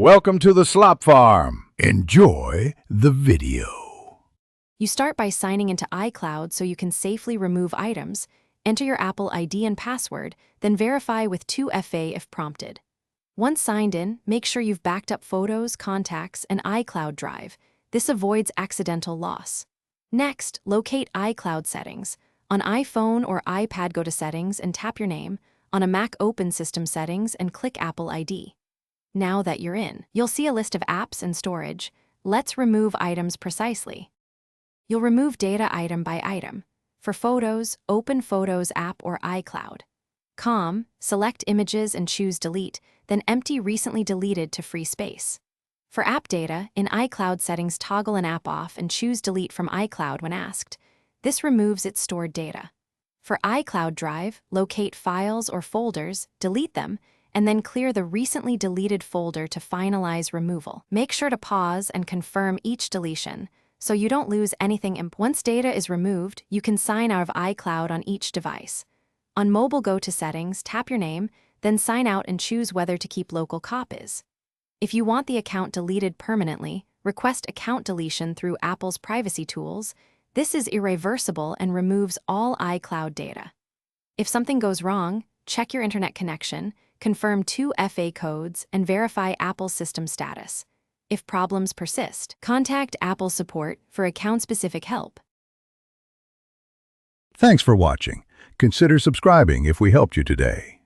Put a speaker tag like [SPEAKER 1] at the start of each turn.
[SPEAKER 1] Welcome to the Slop Farm. Enjoy the video.
[SPEAKER 2] You start by signing into Icloud so you can safely remove items, enter your Apple ID and password, then verify with 2FA if prompted. Once signed in, make sure you've backed up photos, contacts, and iCloud Drive. This avoids accidental loss. Next, locate iCloud settings. On iPhone or iPad, go to Settings and tap your name. On a Mac, open System Settings and click Apple ID. Now that you're in, you'll see a list of apps and storage. Let's remove items precisely. You'll remove data item by item. For photos, open Photos app or iCloud. Select Images and choose Delete, then empty recently deleted to free space. For app data, in iCloud settings, toggle an app off and choose Delete from iCloud when asked. This removes its stored data. For iCloud Drive, locate files or folders, delete them, and then clear the recently deleted folder to finalize removal. Make sure to pause and confirm each deletion, so you don't lose anything important. Once data is removed, you can sign out of iCloud on each device. On mobile, go to Settings, tap your name, then sign out and choose whether to keep local copies. If you want the account deleted permanently, request account deletion through Apple's privacy tools. This is irreversible and removes all iCloud data. If something goes wrong, check your internet connection, confirm 2FA codes, and verify Apple's system status. If problems persist, contact Apple support for account-specific help.
[SPEAKER 1] Thanks for watching. Consider subscribing if we helped you today.